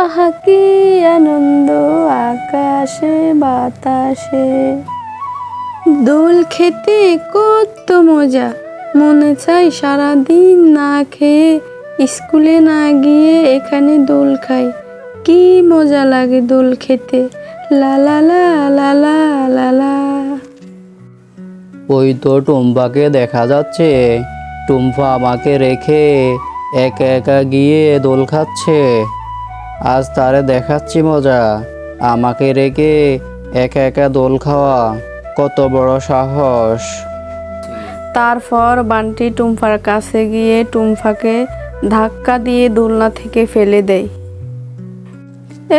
আহা কি আনন্দ আকাশে বাতাসে, দোল খেতে কত মজা, মনে চাই সারাদিন না খেয়ে স্কুলে না গিয়ে এখানে দোল খাই। কি মজা লাগে দোল খেতে, লা লা লা লা লা লা লা। ওই তো টুম্পাকে দেখা যাচ্ছে। টুম্পা আমাকে রেখে একা একা গিয়ে দোল খাচ্ছে। আজ তারে দেখাচ্ছি মজা, আমাকে রেখে একা একা দোল খাওয়া, কত বড় সাহস। তারপর বান্টি টুম্পার কাছে গিয়ে টুম্পাকে ধাক্কা দিয়ে দোলনা থেকে ফেলে দেয়।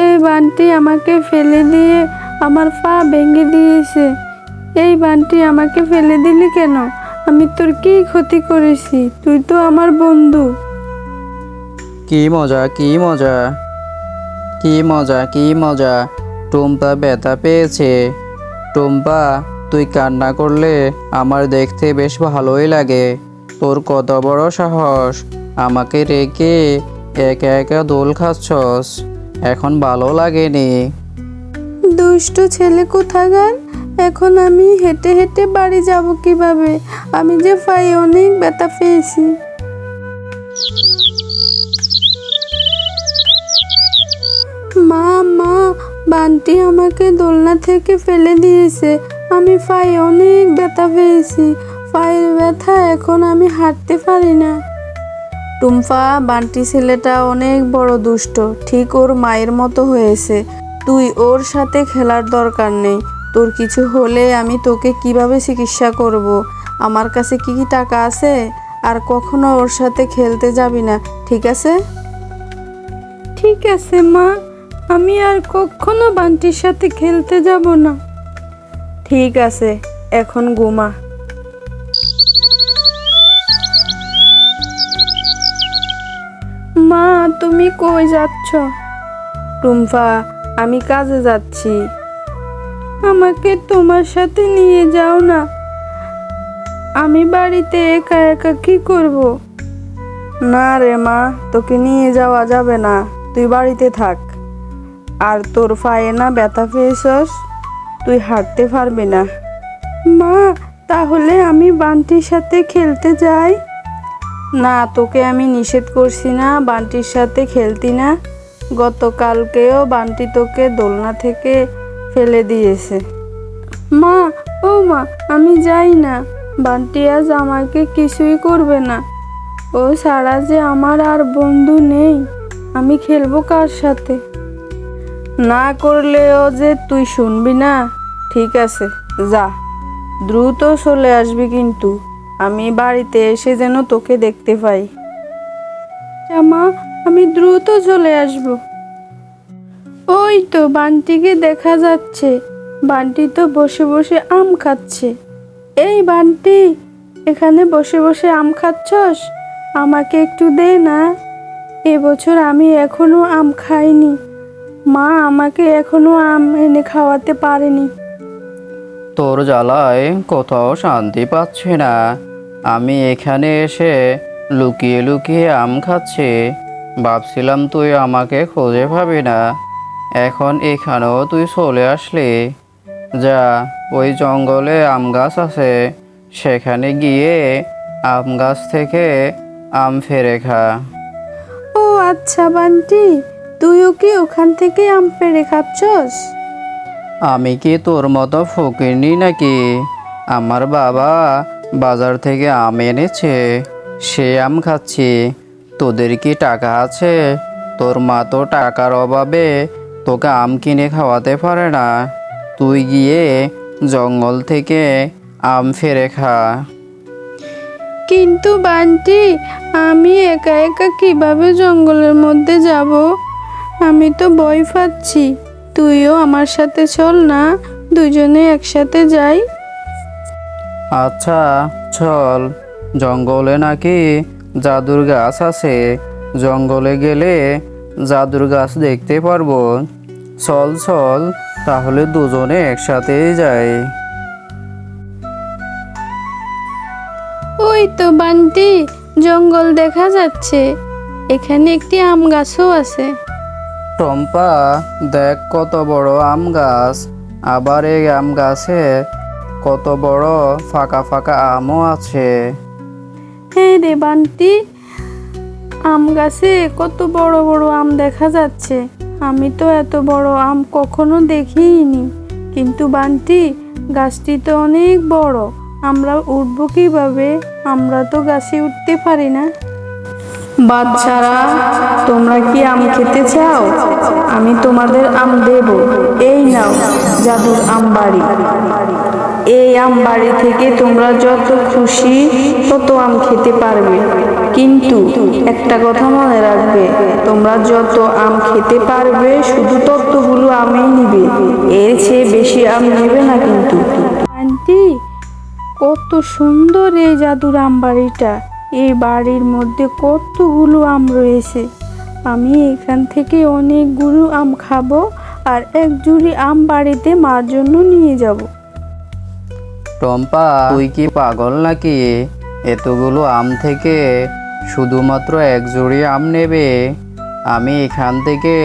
এই বান্টি আমাকে ফেলে দিয়ে আমার পা ভেঙে দিয়েছে। এই বান্টি আমাকে ফেলে দিলি কেন? আমি তোর কি ক্ষতি করেছি? তুই তো আমার বন্ধু। কি মজা কি মজা, কি মজা কি মজা, টুম্পা ব্যথা পেয়েছে। টুম্পা তুই কান্না করলে আমার দেখতে বেশ ভালোই লাগে। তোর কত বড় সাহস, আমাকে রেখে একা একা দোল খাচ্ছস, এখন ভালো লাগেনি? দুষ্ট ছেলে কোথাকার! এখন আমি হেঁটে হেঁটে বাড়ি যাব কিভাবে? আমি যে পায়ে অনেক ব্যথা পেয়েছি। মা মা, বান্টি আমাকে দোলনা থেকে ফেলে দিয়েছে। আমি পায়ে অনেক ব্যথা পেয়েছি। পায়ের ব্যথা, এখন আমি হাঁটতে পারি না। টুম্পা, বান্টি ছেলেটা অনেক বড় দুষ্ট, ঠিক ওর মায়ের মতো হয়েছে। তুই ওর সাথে খেলার দরকার নেই। তোর কিছু হলে আমি তোকে কিভাবে চিকিৎসা করব? আমার কাছে কি কি টাকা আছে? আর কখনো ওর সাথে খেলতে যাবি না, ঠিক আছে? ঠিক আছে মা, আমি আর কখনো বান্টির সাথে খেলতে যাব না। ঠিক আছে, এখন ঘুমা। মা, তুমি কই যাচ্ছ? টুম্পা, আমি কাজে যাচ্ছি। আমাকে তোমার সাথে নিয়ে যাও না। আমি বাড়িতে একা একা কি করব? না রে মা, তোকে নিয়ে যাওয়া যাবে না। তুই বাড়িতে থাক। আর তোর পায়ে না ব্যথা পেয়েছস, তুই হাঁটতে পারবি না। মা, তাহলে আমি বান্টির সাথে খেলতে যাই? না, তোকে আমি নিষেধ করছি না বান্টির সাথে খেলতি না? গতকালকেও বান্টি তোকে দোলনা থেকে ফেলে দিয়েছে। মা, ও মা, আমি যাই না। বান্টি আজ আমাকে কিছুই করবে না। ও ছাড়া যে আমার আর বন্ধু নেই। আমি খেলবো কার সাথে? না করলেও যে তুই শুনবি না। ঠিক আছে, যা, দ্রুত চলে আসবি কিন্তু। আমি বাড়িতে এসে যেন তোকে দেখতে পাই। মা, আমি দ্রুত চলে আসব। ওই তো বান্টিকে দেখা যাচ্ছে। বান্টি তো বসে বসে আম খাচ্ছে। এই বান্টি, এখানে বসে বসে আম খাচ্ছস? আমাকে একটু দে না। এবছর আমি এখনো আম খাইনি। মা আমাকে এখনো আম এনে খাওয়াতে পারেনি। তোর জ্বালায় কোথাও শান্তি পাচ্ছি না। আমি এখানে এসে লুকিয়ে লুকিয়ে আম খাচ্ছি। ভাবছিলাম তুই আমাকে খুঁজে পাবি না, এখন এখানেও তুই চলে আসলি। যা, ওই জঙ্গলে আম গাছ আছে, সেখানে গিয়ে আম গাছ থেকে আম ফেরে খা। ও আচ্ছা বান্টি, তুইও কি ওখান থেকে আম পেড়ে খাচ্ছস? আমি কি তোর মতো ফকিরনি নাকি? আমার বাবা বাজার থেকে আম এনেছে, সে আম খাচ্ছি। তোদের কি টাকা আছে? তোর মা তো টাকার অভাবে তোকে আম কিনে খাওয়াতে পারে না। তুই গিয়ে জঙ্গল থেকে আম ফেরে খা। কিন্তু বান্টি, আমি একা একা কিভাবে জঙ্গলের মধ্যে যাব? আমি তো ভয় পাচ্ছি। তুইও আমার সাথে চল না, দুজনে একসাথে যাই। আচ্ছা চল, জঙ্গলে নাকি জাদুর গাছ আছে, জঙ্গলে গেলে জাদুর গাছ দেখতে পারবো। চল চল, তাহলে দুজনে একসাথেই যাই। ওই তো বান্টি, জঙ্গল দেখা যাচ্ছে। এখানে একটি আম গাছও আছে। টম্পা, দেখ কত বড় আম গাছ, আবার এই আম গাছে কত বড় ফাঁকা ফাঁকা আমও আছে। হ্যাঁ রে বান্টি, আম গাছে কত বড় বড় আম দেখা যাচ্ছে। আমি তো এত বড় আম কখনো দেখিনি। কিন্তু বান্টি, গাছটি তো অনেক বড়, আমরা উঠবো কিভাবে? আমরা তো গাছে উঠতে পারি না। বাচ্চারা, তোমরা কি আম খেতে চাও? আমি তোমাদের আম দেব। এই নাও জাদুর আম বাড়ি। এই আম বাড়ি থেকে তোমরা যত খুশি তত আম খেতে পারবে। কিন্তু একটা কথা মনে রাখবে, তোমরা যত আম খেতে পারবে শুধু ততগুলো আমই নিবে, এর চেয়ে বেশি আম নেবে না কিন্তু। আন্টি, কত সুন্দর এই জাদুর আম বাড়িটা। এই বাড়ির মধ্যে কতগুলো আম রয়েছে। আমি এখান থেকে অনেকগুলো আম খাবো আর এক ঝুড়ি আম বাড়িতে মার জন্য নিয়ে যাব। টম্পা, তুই কি পাগল নাকি? এতগুলো আম থেকে শুধুমাত্র এক জুড়ি আম নেবে? আমি এখান থেকে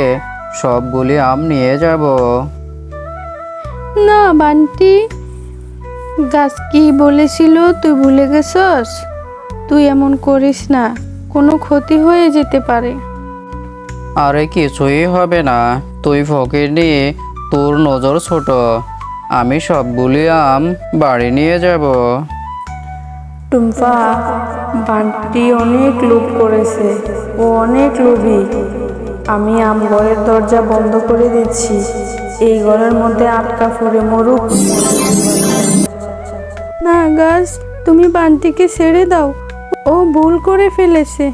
সবগুলি আম নিয়ে যাব। না বান্টি, গাছ কি বলেছিল তুই ভুলে গেছস? তুই এমন করিস না, কোনো ক্ষতি হয়ে যেতে পারে। আরে কিছুই হবে না, তুই ফকিরনি, তোর নজর ছোট। আমি সবগুলি আম বাড়ি নিয়ে যাব। টুম্পা, বান্টি অনেক লোভ করেছে, ও অনেক লোভী। আমি আম ঘরের দরজা বন্ধ করে দিচ্ছি, এই ঘরের মধ্যে আটকা পড়ে মরুক। না গাছ, তুমি বান্টিকে ছেড়ে দাও, ও ভুল করে ফেলেছে।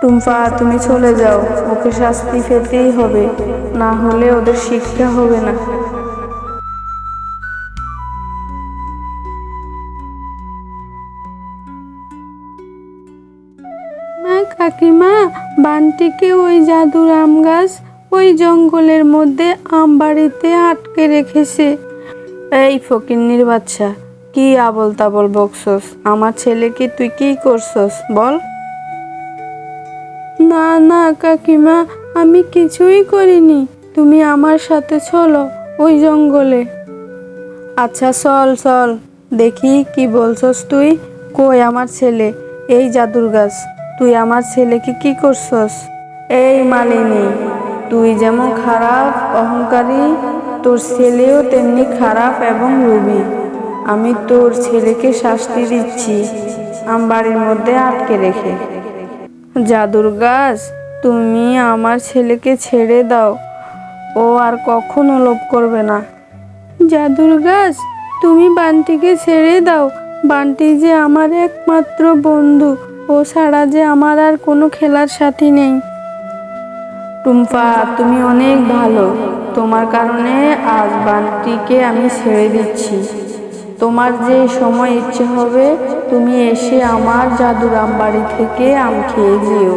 টুম্পা, তুমি চলে যাও, ওকে শাস্তি পেতেই হবে, না হলে ওদের শিক্ষা হবে না। মা, কাকিমা, বান্টিকে ওই জাদুর আম গাছ ওই জঙ্গলের মধ্যে আম বাড়িতে আটকে রেখেছে। এই ফকিন্নির বাচ্চা, কি আবল তাবল বকছস? আমার ছেলেকে তুই কি করছস বল? না না কাকিমা, আমি কিছুই করিনি। তুমি আমার সাথে চলো ওই জঙ্গলে। আচ্ছা চল চল, দেখি কি বলছস তুই। কই আমার ছেলে? এই জাদুর গাছ, তুই আমার ছেলেকে কি করছস? এই মালিনী, তুই যেমন খারাপ অহংকারী, তোর ছেলেও তেমনি খারাপ এবং লোভী। আমি তোর ছেলেকে শাস্তি দিচ্ছি আম বাড়ির মধ্যে আটকে রেখে। জাদুর গাছ, তুমি আমার ছেলেকে ছেড়ে দাও, ও আর কখনো লোভ করবে না। জাদুর গাছ, তুমি বান্টিকে ছেড়ে দাও। বান্টি যে আমার একমাত্র বন্ধু, ও ছাড়া যে আমার আর কোনো খেলার সাথী নেই। টুম্পা, তুমি অনেক ভালো, তোমার কারণে আজ বান্টিকে আমি ছেড়ে দিচ্ছি। তোমার যে সময় ইচ্ছে হবে তুমি এসে আমার জাদুর আম বাড়ি থেকে আম খেয়ে যেও।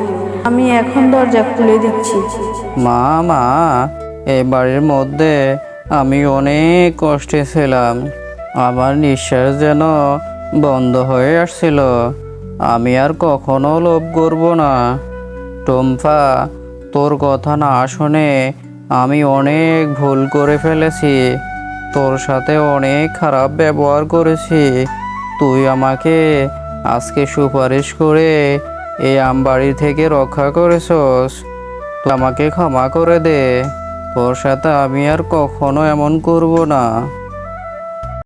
আমি এখন দরজা খুলে দিচ্ছি। মা, এই বাড়ির মধ্যে আমি অনেক কষ্টে ছিলাম। আমার নিঃশ্বাস যেন বন্ধ হয়ে আসছিল। আমি আর কখনো লোভ করব না। টম্পা, তোর কথা না শুনে আমি অনেক ভুল করে ফেলেছি। তোর সাথে অনেক খারাপ ব্যবহার করেছি। তুই আমাকে আজকে সুপারিশ করে এই আমবাড়ি থেকে রক্ষা করেছস। তুই আমাকে ক্ষমা করে দে। তোর সাথে আমি আর কখনো এমন করব না।